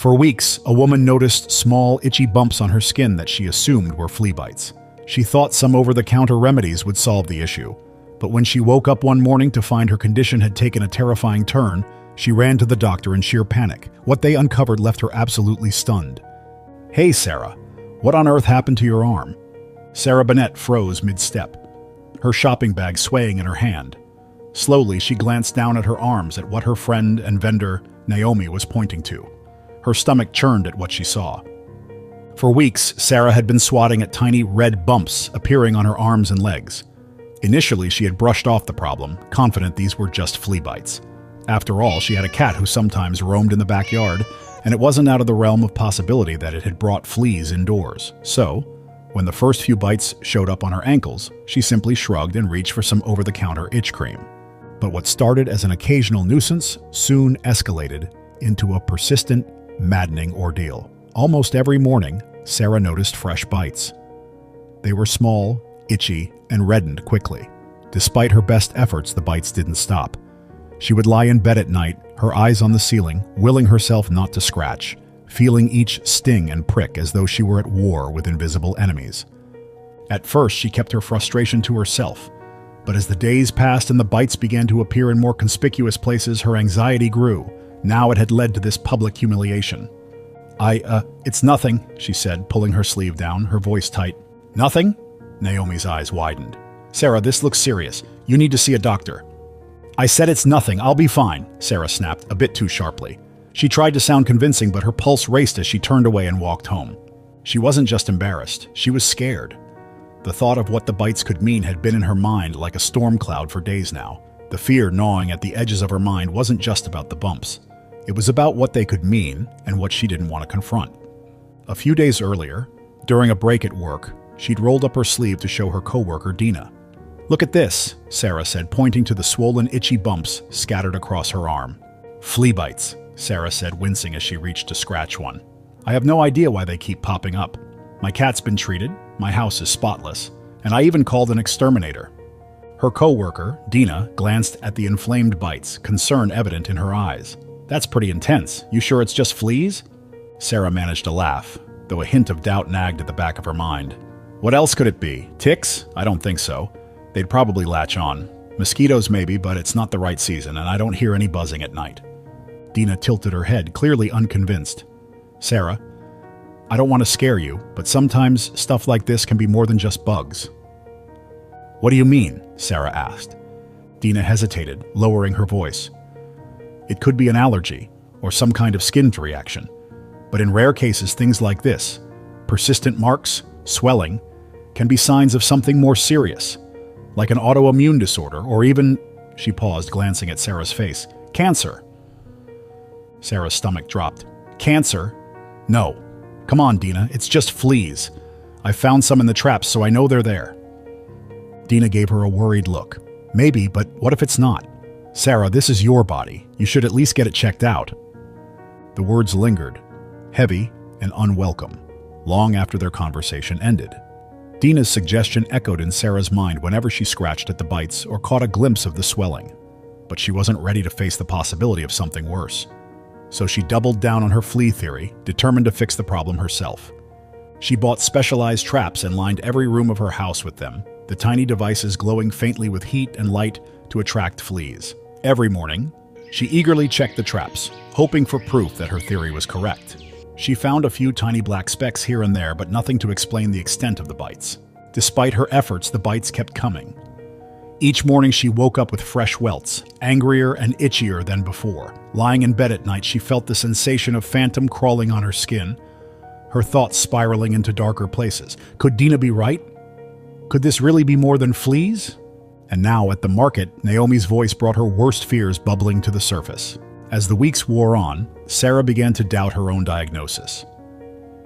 For weeks, a woman noticed small, itchy bumps on her skin that she assumed were flea bites. She thought some over-the-counter remedies would solve the issue. But when she woke up one morning to find her condition had taken a terrifying turn, she ran to the doctor in sheer panic. What they uncovered left her absolutely stunned. "Hey, Sarah, what on earth happened to your arm?" Sarah Benett froze mid-step, her shopping bag swaying in her hand. Slowly, she glanced down at her arms at what her friend and vendor, Naomi, was pointing to. Her stomach churned at what she saw. For weeks, Sarah had been swatting at tiny red bumps appearing on her arms and legs. Initially, she had brushed off the problem, confident these were just flea bites. After all, she had a cat who sometimes roamed in the backyard, and it wasn't out of the realm of possibility that it had brought fleas indoors. So, when the first few bites showed up on her ankles, she simply shrugged and reached for some over-the-counter itch cream. But what started as an occasional nuisance soon escalated into a persistent, maddening ordeal. Almost every morning, Sarah noticed fresh bites. They were small, itchy, and reddened quickly. Despite her best efforts, the bites didn't stop. She would lie in bed at night, her eyes on the ceiling, willing herself not to scratch, feeling each sting and prick as though she were at war with invisible enemies. At first, she kept her frustration to herself, but as the days passed and the bites began to appear in more conspicuous places, her anxiety grew. Now it had led to this public humiliation. It's nothing," she said, pulling her sleeve down, her voice tight. "Nothing?" Naomi's eyes widened. "Sarah, this looks serious. You need to see a doctor." "I said it's nothing. I'll be fine," Sarah snapped, a bit too sharply. She tried to sound convincing, but her pulse raced as she turned away and walked home. She wasn't just embarrassed. She was scared. The thought of what the bites could mean had been in her mind like a storm cloud for days now. The fear gnawing at the edges of her mind wasn't just about the bumps. It was about what they could mean and what she didn't want to confront. A few days earlier, during a break at work, she'd rolled up her sleeve to show her coworker Dina. "Look at this," Sarah said, pointing to the swollen, itchy bumps scattered across her arm. "Flea bites," Sarah said, wincing as she reached to scratch one. "I have no idea why they keep popping up. My cat's been treated, my house is spotless, and I even called an exterminator." Her coworker, Dina, glanced at the inflamed bites, concern evident in her eyes. "That's pretty intense. You sure it's just fleas?" Sarah managed to laugh, though a hint of doubt nagged at the back of her mind. "What else could it be? Ticks? I don't think so. They'd probably latch on. Mosquitoes maybe, but it's not the right season, and I don't hear any buzzing at night." Dina tilted her head, clearly unconvinced. "Sarah, I don't want to scare you, but sometimes stuff like this can be more than just bugs." "What do you mean?" Sarah asked. Dina hesitated, lowering her voice. "It could be an allergy, or some kind of skin reaction. But in rare cases, things like this, persistent marks, swelling, can be signs of something more serious, like an autoimmune disorder, or even," she paused, glancing at Sarah's face, "cancer." Sarah's stomach dropped. "Cancer? No. Come on, Dina, it's just fleas. I found some in the traps, so I know they're there." Dina gave her a worried look. "Maybe, but what if it's not? Sarah, this is your body. You should at least get it checked out." The words lingered, heavy and unwelcome, long after their conversation ended. Dina's suggestion echoed in Sarah's mind whenever she scratched at the bites or caught a glimpse of the swelling. But she wasn't ready to face the possibility of something worse. So she doubled down on her flea theory, determined to fix the problem herself. She bought specialized traps and lined every room of her house with them, the tiny devices glowing faintly with heat and light to attract fleas. Every morning, she eagerly checked the traps, hoping for proof that her theory was correct. She found a few tiny black specks here and there, but nothing to explain the extent of the bites. Despite her efforts, the bites kept coming. Each morning she woke up with fresh welts, angrier and itchier than before. Lying in bed at night, she felt the sensation of phantom crawling on her skin, her thoughts spiraling into darker places. Could Dina be right? Could this really be more than fleas? And now, at the market, Naomi's voice brought her worst fears bubbling to the surface. As the weeks wore on, Sarah began to doubt her own diagnosis.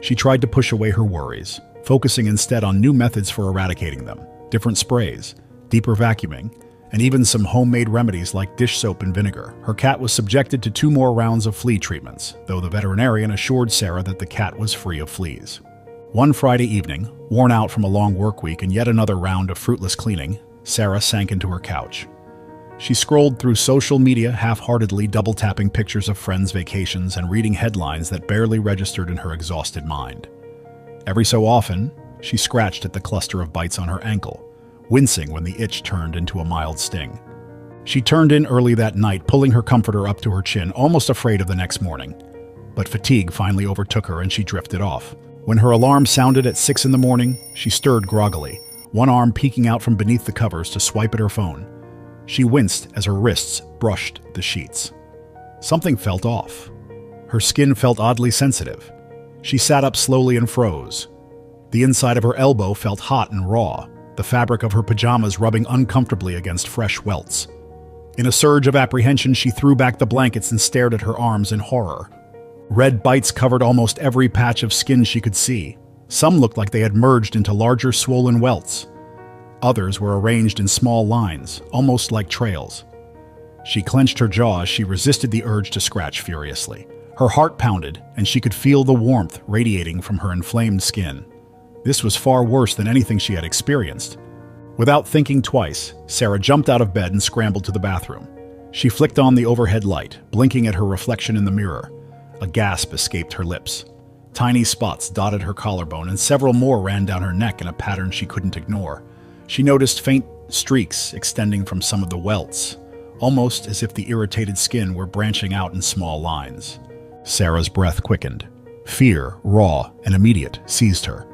She tried to push away her worries, focusing instead on new methods for eradicating them, different sprays, deeper vacuuming, and even some homemade remedies like dish soap and vinegar. Her cat was subjected to 2 more rounds of flea treatments, though the veterinarian assured Sarah that the cat was free of fleas. One Friday evening, worn out from a long work week and yet another round of fruitless cleaning, Sarah sank into her couch. She scrolled through social media half-heartedly, double-tapping pictures of friends' vacations and reading headlines that barely registered in her exhausted mind. Every so often, she scratched at the cluster of bites on her ankle, wincing when the itch turned into a mild sting. She turned in early that night, pulling her comforter up to her chin, almost afraid of the next morning. But fatigue finally overtook her and she drifted off. When her alarm sounded at 6 in the morning, she stirred groggily, one arm peeking out from beneath the covers to swipe at her phone. She winced as her wrists brushed the sheets. Something felt off. Her skin felt oddly sensitive. She sat up slowly and froze. The inside of her elbow felt hot and raw, the fabric of her pajamas rubbing uncomfortably against fresh welts. In a surge of apprehension, she threw back the blankets and stared at her arms in horror. Red bites covered almost every patch of skin she could see. Some looked like they had merged into larger swollen welts. Others were arranged in small lines, almost like trails. She clenched her jaw as she resisted the urge to scratch furiously. Her heart pounded, and she could feel the warmth radiating from her inflamed skin. This was far worse than anything she had experienced. Without thinking twice, Sarah jumped out of bed and scrambled to the bathroom. She flicked on the overhead light, blinking at her reflection in the mirror. A gasp escaped her lips. Tiny spots dotted her collarbone, and several more ran down her neck in a pattern she couldn't ignore. She noticed faint streaks extending from some of the welts, almost as if the irritated skin were branching out in small lines. Sarah's breath quickened. Fear, raw and immediate, seized her.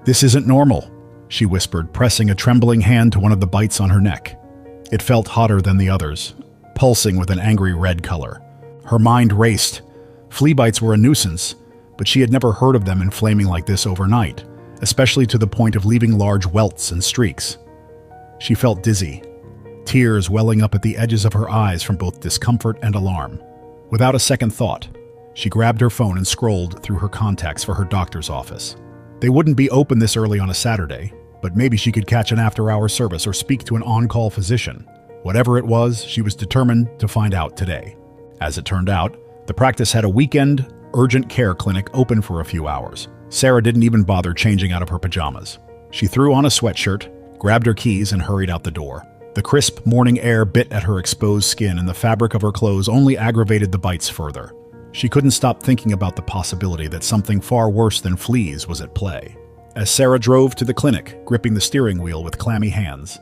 "This isn't normal," she whispered, pressing a trembling hand to one of the bites on her neck. It felt hotter than the others, pulsing with an angry red color. Her mind raced. Flea bites were a nuisance, but she had never heard of them inflaming like this overnight, especially to the point of leaving large welts and streaks. She felt dizzy, tears welling up at the edges of her eyes from both discomfort and alarm. Without a second thought, she grabbed her phone and scrolled through her contacts for her doctor's office. They wouldn't be open this early on a Saturday, but maybe she could catch an after-hour service or speak to an on-call physician. Whatever it was, she was determined to find out today. As it turned out, the practice had a weekend urgent care clinic open for a few hours. Sarah didn't even bother changing out of her pajamas. She threw on a sweatshirt, grabbed her keys, and hurried out the door. The crisp morning air bit at her exposed skin, and the fabric of her clothes only aggravated the bites further. She couldn't stop thinking about the possibility that something far worse than fleas was at play. As Sarah drove to the clinic, gripping the steering wheel with clammy hands,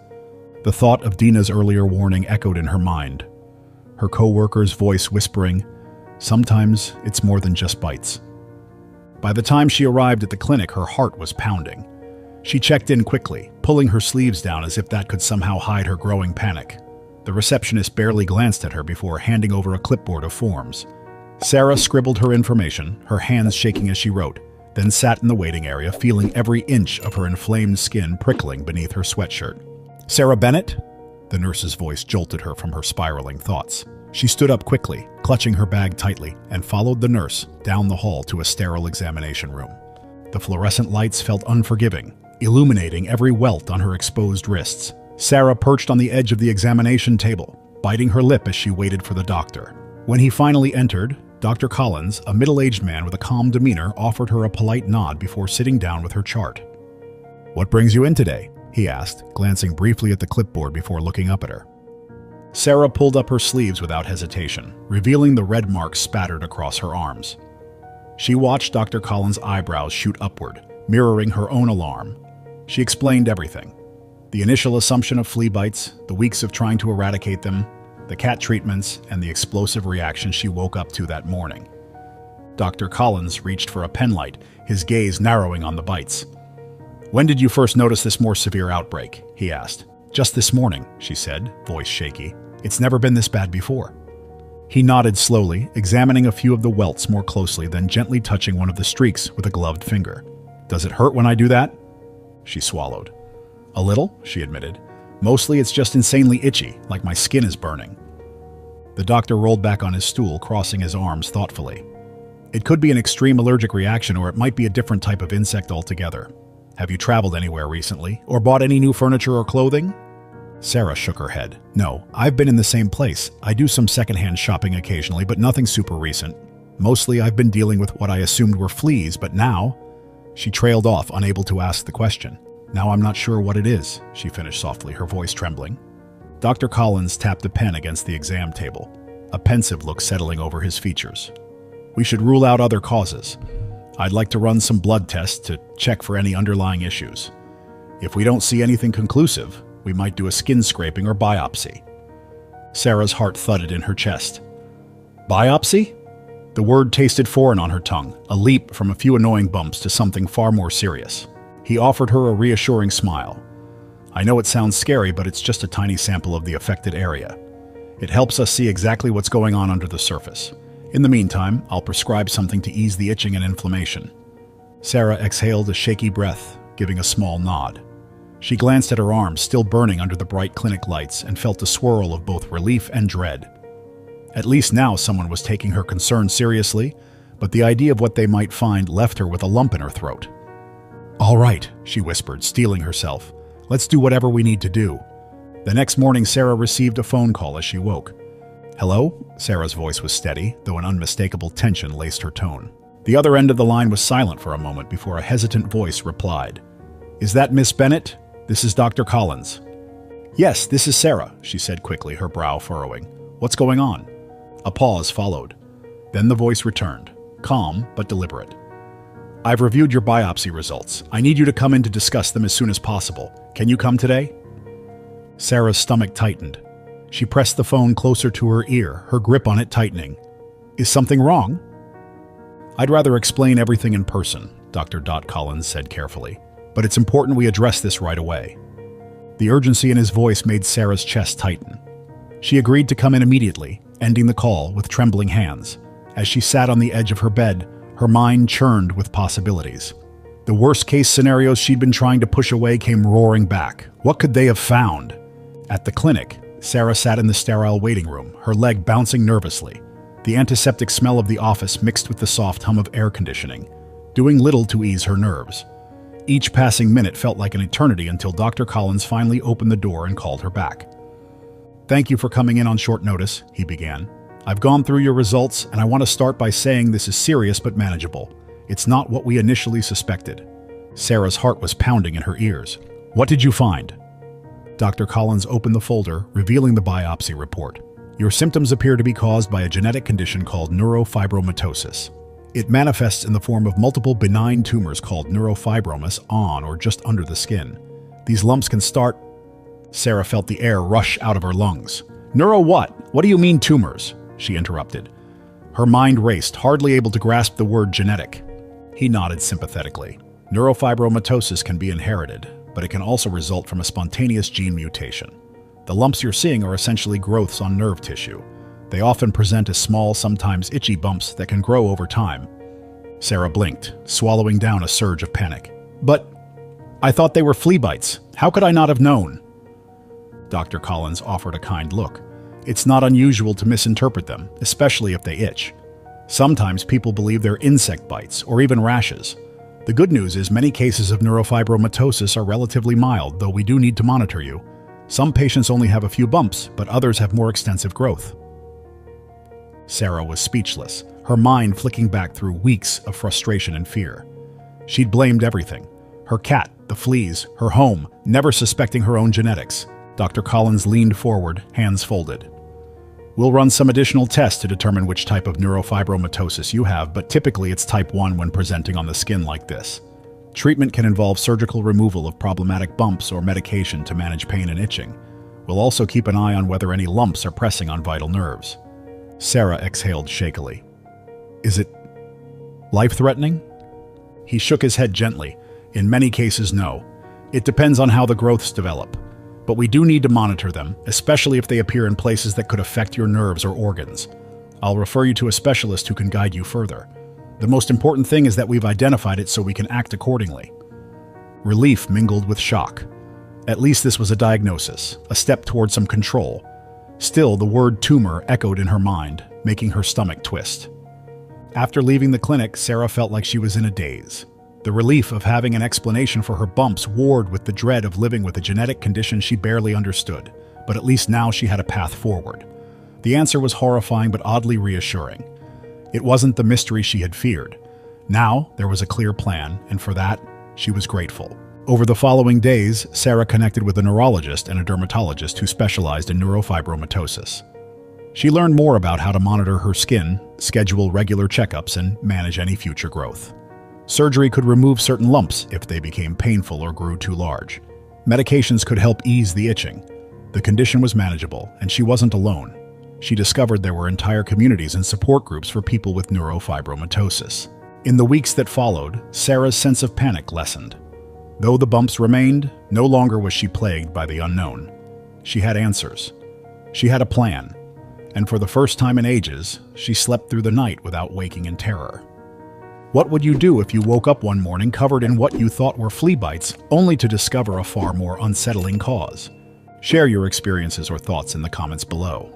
the thought of Dina's earlier warning echoed in her mind. Her co-worker's voice whispering, "Sometimes it's more than just bites." By the time she arrived at the clinic, her heart was pounding. She checked in quickly, pulling her sleeves down as if that could somehow hide her growing panic. The receptionist barely glanced at her before handing over a clipboard of forms. Sarah scribbled her information, her hands shaking as she wrote, then sat in the waiting area, feeling every inch of her inflamed skin prickling beneath her sweatshirt. "Sarah Benett?" The nurse's voice jolted her from her spiraling thoughts. She stood up quickly, clutching her bag tightly, and followed the nurse down the hall to a sterile examination room. The fluorescent lights felt unforgiving, illuminating every welt on her exposed wrists. Sarah perched on the edge of the examination table, biting her lip as she waited for the doctor. When he finally entered, Dr. Collins, a middle-aged man with a calm demeanor, offered her a polite nod before sitting down with her chart. "What brings you in today?" he asked, glancing briefly at the clipboard before looking up at her. Sarah pulled up her sleeves without hesitation, revealing the red marks spattered across her arms. She watched Dr. Collins' eyebrows shoot upward, mirroring her own alarm. She explained everything. The initial assumption of flea bites, the weeks of trying to eradicate them, the cat treatments, and the explosive reaction she woke up to that morning. Dr. Collins reached for a penlight, his gaze narrowing on the bites. "When did you first notice this more severe outbreak?" he asked. "Just this morning," she said, voice shaky. "It's never been this bad before." He nodded slowly, examining a few of the welts more closely, then gently touching one of the streaks with a gloved finger. "Does it hurt when I do that?" She swallowed. "A little," she admitted. "Mostly it's just insanely itchy, like my skin is burning." The doctor rolled back on his stool, crossing his arms thoughtfully. "It could be an extreme allergic reaction, or it might be a different type of insect altogether. Have you traveled anywhere recently, or bought any new furniture or clothing?" Sarah shook her head. "No, I've been in the same place. I do some secondhand shopping occasionally, but nothing super recent. Mostly I've been dealing with what I assumed were fleas, but now—" She trailed off, unable to ask the question. "Now I'm not sure what it is," she finished softly, her voice trembling. Dr. Collins tapped a pen against the exam table, a pensive look settling over his features. We should rule out other causes. I'd like to run some blood tests to check for any underlying issues. If we don't see anything conclusive, we might do a skin scraping or biopsy. Sarah's heart thudded in her chest. Biopsy? The word tasted foreign on her tongue, a leap from a few annoying bumps to something far more serious. He offered her a reassuring smile. I know it sounds scary, but it's just a tiny sample of the affected area. It helps us see exactly what's going on under the surface. In the meantime, I'll prescribe something to ease the itching and inflammation. Sarah exhaled a shaky breath, giving a small nod. She glanced at her arms, still burning under the bright clinic lights, and felt a swirl of both relief and dread. At least now someone was taking her concern seriously, but the idea of what they might find left her with a lump in her throat. All right, she whispered, steeling herself. Let's do whatever we need to do. The next morning, Sarah received a phone call as she woke. Hello? Sarah's voice was steady, though an unmistakable tension laced her tone. The other end of the line was silent for a moment before a hesitant voice replied. Is that Miss Benett? This is Dr. Collins. Yes, this is Sarah, she said quickly, her brow furrowing. What's going on? A pause followed. Then the voice returned, calm but deliberate. I've reviewed your biopsy results. I need you to come in to discuss them as soon as possible. Can you come today? Sarah's stomach tightened. She pressed the phone closer to her ear, her grip on it tightening. Is something wrong? I'd rather explain everything in person, Dr. Collins said carefully. But it's important we address this right away. The urgency in his voice made Sarah's chest tighten. She agreed to come in immediately, ending the call with trembling hands. As she sat on the edge of her bed, her mind churned with possibilities. The worst-case scenarios she'd been trying to push away came roaring back. What could they have found? At the clinic, Sarah sat in the sterile waiting room, her leg bouncing nervously. The antiseptic smell of the office mixed with the soft hum of air conditioning, doing little to ease her nerves. Each passing minute felt like an eternity until Dr. Collins finally opened the door and called her back. Thank you for coming in on short notice, he began. I've gone through your results, and I want to start by saying this is serious but manageable. It's not what we initially suspected. Sarah's heart was pounding in her ears. What did you find? Dr. Collins opened the folder, revealing the biopsy report. Your symptoms appear to be caused by a genetic condition called neurofibromatosis. It manifests in the form of multiple benign tumors called neurofibromas on or just under the skin. These lumps can start... Sarah felt the air rush out of her lungs. Neuro what? What do you mean tumors? She interrupted. Her mind raced, hardly able to grasp the word genetic. He nodded sympathetically. Neurofibromatosis can be inherited, but it can also result from a spontaneous gene mutation. The lumps you're seeing are essentially growths on nerve tissue. They often present as small, sometimes itchy bumps that can grow over time. Sarah blinked, swallowing down a surge of panic. But I thought they were flea bites. How could I not have known? Dr. Collins offered a kind look. It's not unusual to misinterpret them, especially if they itch. Sometimes people believe they're insect bites or even rashes. The good news is many cases of neurofibromatosis are relatively mild, though we do need to monitor you. Some patients only have a few bumps, but others have more extensive growth. Sarah was speechless, her mind flicking back through weeks of frustration and fear. She'd blamed everything. Her cat, the fleas, her home, never suspecting her own genetics. Dr. Collins leaned forward, hands folded. We'll run some additional tests to determine which type of neurofibromatosis you have, but typically it's type 1 when presenting on the skin like this. Treatment can involve surgical removal of problematic bumps or medication to manage pain and itching. We'll also keep an eye on whether any lumps are pressing on vital nerves. Sarah exhaled shakily. Is it life-threatening? He shook his head gently. In many cases, no. It depends on how the growths develop. But we do need to monitor them, especially if they appear in places that could affect your nerves or organs. I'll refer you to a specialist who can guide you further. The most important thing is that we've identified it so we can act accordingly. Relief mingled with shock. At least this was a diagnosis, a step toward some control. Still, the word tumor echoed in her mind, making her stomach twist. After leaving the clinic, Sarah felt like she was in a daze. The relief of having an explanation for her bumps warred with the dread of living with a genetic condition she barely understood, but at least now she had a path forward. The answer was horrifying but oddly reassuring. It wasn't the mystery she had feared. Now there was a clear plan, and for that, she was grateful. Over the following days, Sarah connected with a neurologist and a dermatologist who specialized in neurofibromatosis. She learned more about how to monitor her skin, schedule regular checkups, and manage any future growth. Surgery could remove certain lumps if they became painful or grew too large. Medications could help ease the itching. The condition was manageable, and she wasn't alone. She discovered there were entire communities and support groups for people with neurofibromatosis. In the weeks that followed, Sarah's sense of panic lessened. Though the bumps remained, no longer was she plagued by the unknown. She had answers. She had a plan. And for the first time in ages, she slept through the night without waking in terror. What would you do if you woke up one morning covered in what you thought were flea bites, only to discover a far more unsettling cause? Share your experiences or thoughts in the comments below.